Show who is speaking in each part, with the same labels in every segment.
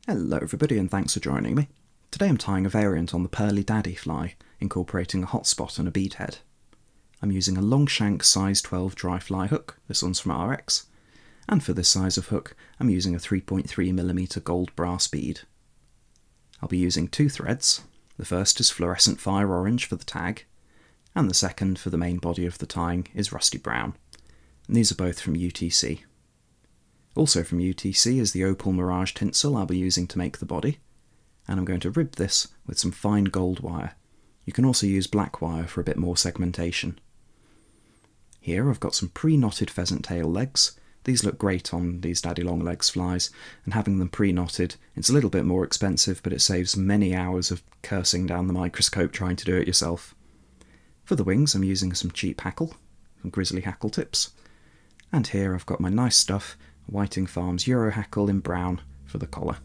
Speaker 1: Hello everybody and thanks for joining me. Today I'm tying a variant on the Pearly Daddy fly, incorporating a hotspot and a bead head. I'm using a long shank size 12 dry fly hook, this one's from RX, and for this size of hook I'm using a 3.3mm gold brass bead. I'll be using two threads. The first is fluorescent fire orange for the tag, and the second for the main body of the tying is rusty brown, and these are both from UTC. Also from UTC is the opal mirage tinsel I'll be using to make the body, and I'm going to rib this with some fine gold wire. You can also use black wire for a bit more segmentation. Here I've got some pre-knotted pheasant tail legs. These look great on these daddy long legs flies, and having them pre-knotted, it's a little bit more expensive, but it saves many hours of cursing down the microscope trying to do it yourself. For the wings I'm using some cheap hackle, some grizzly hackle tips, and here I've got my nice stuff, Whiting Farms Euro hackle in brown for the collar.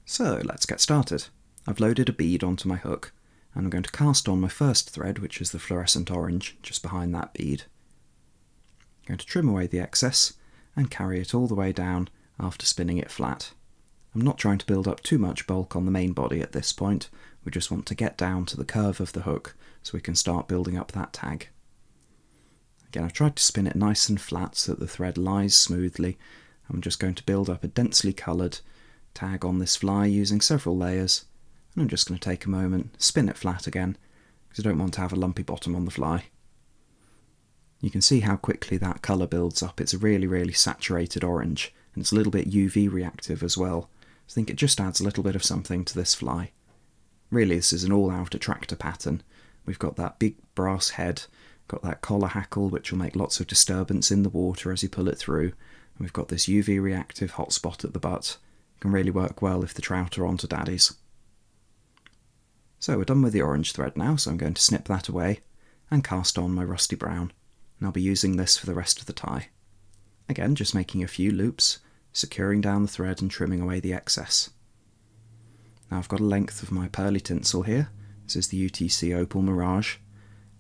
Speaker 1: So let's get started. I've loaded a bead onto my hook, and I'm going to cast on my first thread, which is the fluorescent orange, just behind that bead. I'm going to trim away the excess and carry it all the way down after spinning it flat. I'm not trying to build up too much bulk on the main body at this point, we just want to get down to the curve of the hook so we can start building up that tag. Again, I've tried to spin it nice and flat so that the thread lies smoothly. I'm just going to build up a densely coloured tag on this fly using several layers, and I'm just going to take a moment, spin it flat again, because I don't want to have a lumpy bottom on the fly. You can see how quickly that colour builds up. It's a really saturated orange, and it's a little bit UV reactive as well. I think it just adds a little bit of something to this fly. Really, this is an all-out attractor pattern. We've got that big brass head, got that collar hackle which will make lots of disturbance in the water as you pull it through, and we've got this UV reactive hotspot at the butt. It can really work well if the trout are onto daddies. So we're done with the orange thread now, so I'm going to snip that away and cast on my rusty brown, and I'll be using this for the rest of the tie. Again, just making a few loops, securing down the thread and trimming away the excess. Now I've got a length of my pearly tinsel here. This is the UTC Opal Mirage.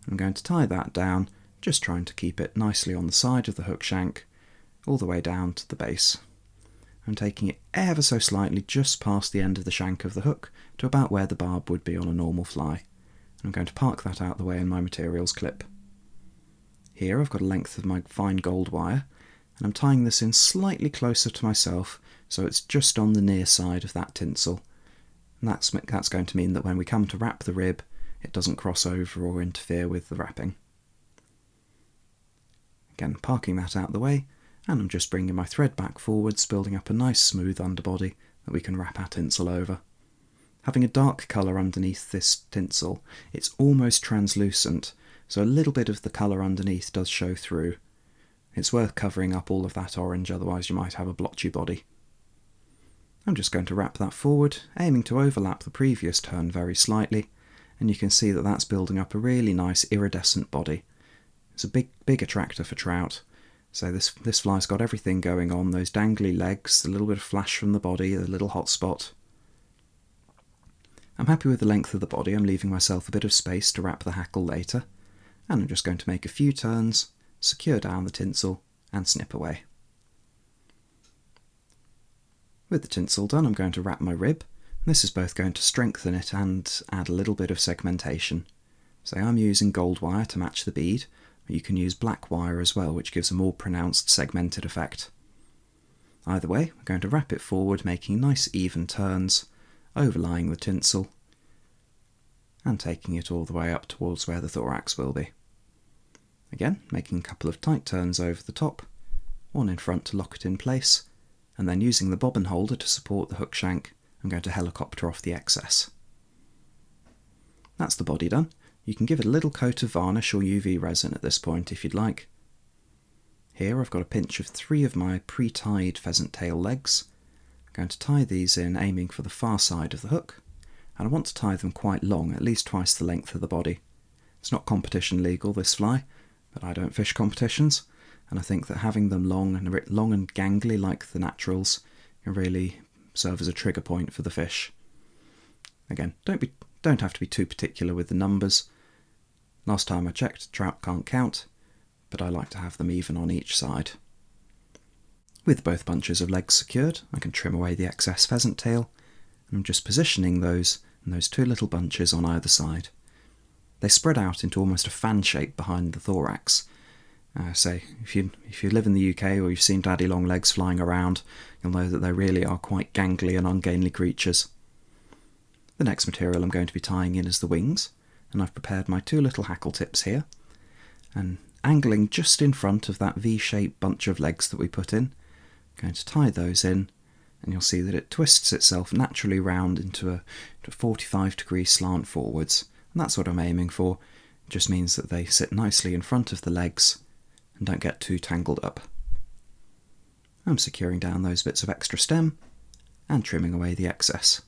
Speaker 1: I'm going to tie that down, just trying to keep it nicely on the side of the hook shank, all the way down to the base. I'm taking it ever so slightly just past the end of the shank of the hook to about where the barb would be on a normal fly. And I'm going to park that out the way in my materials clip. Here I've got a length of my fine gold wire, and I'm tying this in slightly closer to myself so it's just on the near side of that tinsel. And that's going to mean that when we come to wrap the rib, it doesn't cross over or interfere with the wrapping. Again, parking that out the way, and I'm just bringing my thread back forwards, building up a nice smooth underbody that we can wrap our tinsel over. Having a dark colour underneath this tinsel, it's almost translucent, so a little bit of the colour underneath does show through. It's worth covering up all of that orange, otherwise you might have a blotchy body. I'm just going to wrap that forward, aiming to overlap the previous turn very slightly, and you can see that that's building up a really nice iridescent body. It's a big attractor for trout. So this fly's got everything going on, those dangly legs, the little bit of flash from the body, the little hot spot. I'm happy with the length of the body. I'm leaving myself a bit of space to wrap the hackle later, and I'm just going to make a few turns, secure down the tinsel and snip away. With the tinsel done, I'm going to wrap my rib. This is both going to strengthen it and add a little bit of segmentation. So I'm using gold wire to match the bead, but you can use black wire as well, which gives a more pronounced segmented effect. Either way, we're going to wrap it forward, making nice even turns, overlying the tinsel, and taking it all the way up towards where the thorax will be. Again, making a couple of tight turns over the top, one in front to lock it in place, and then using the bobbin holder to support the hook shank, I'm going to helicopter off the excess. That's the body done. You can give it a little coat of varnish or UV resin at this point if you'd like. Here I've got a pinch of 3 of my pre-tied pheasant tail legs. I'm going to tie these in, aiming for the far side of the hook, and I want to tie them quite long, at least twice the length of the body. It's not competition legal, this fly, but I don't fish competitions, and I think that having them long and gangly like the naturals can really serve as a trigger point for the fish. Again, don't have to be too particular with the numbers. Last time I checked, trout can't count, but I like to have them even on each side. With both bunches of legs secured, I can trim away the excess pheasant tail, and I'm just positioning those in those two little bunches on either side. They spread out into almost a fan shape behind the thorax. If you live in the UK or you've seen daddy long legs flying around, you'll know that they really are quite gangly and ungainly creatures. The next material I'm going to be tying in is the wings, and I've prepared my two little hackle tips here, and angling just in front of that V-shaped bunch of legs that we put in, I'm going to tie those in, and you'll see that it twists itself naturally round into a 45-degree slant forwards, and that's what I'm aiming for. It just means that they sit nicely in front of the legs and don't get too tangled up. I'm securing down those bits of extra stem and trimming away the excess.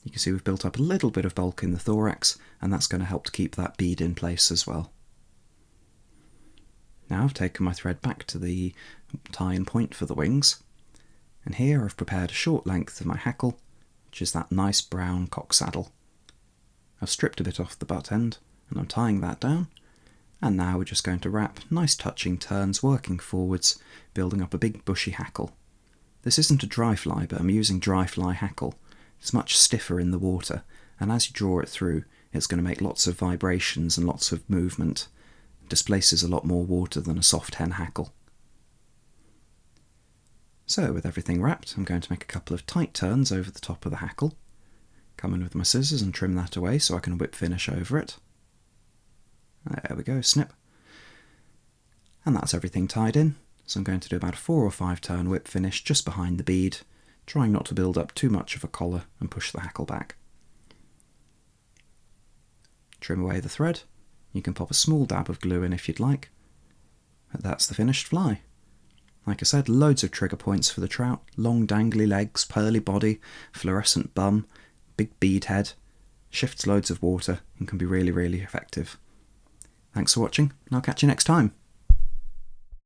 Speaker 1: You can see we've built up a little bit of bulk in the thorax, and that's going to help to keep that bead in place as well. Now I've taken my thread back to the tie-in point for the wings, and here I've prepared a short length of my hackle, which is that nice brown cock saddle. I've stripped a bit off the butt end, and I'm tying that down, and now we're just going to wrap nice touching turns working forwards, building up a big bushy hackle. This isn't a dry fly, but I'm using dry fly hackle. It's much stiffer in the water, and as you draw it through, it's going to make lots of vibrations and lots of movement. It displaces a lot more water than a soft hen hackle. So with everything wrapped, I'm going to make a couple of tight turns over the top of the hackle, come in with my scissors and trim that away so I can whip finish over it. There we go, snip. And that's everything tied in, so I'm going to do about a 4 or 5 turn whip finish just behind the bead, trying not to build up too much of a collar and push the hackle back. Trim away the thread. You can pop a small dab of glue in if you'd like. But that's the finished fly. Like I said, loads of trigger points for the trout, long dangly legs, pearly body, fluorescent bum, big bead head, shifts loads of water and can be really, really effective. Thanks for watching, and I'll catch you next time.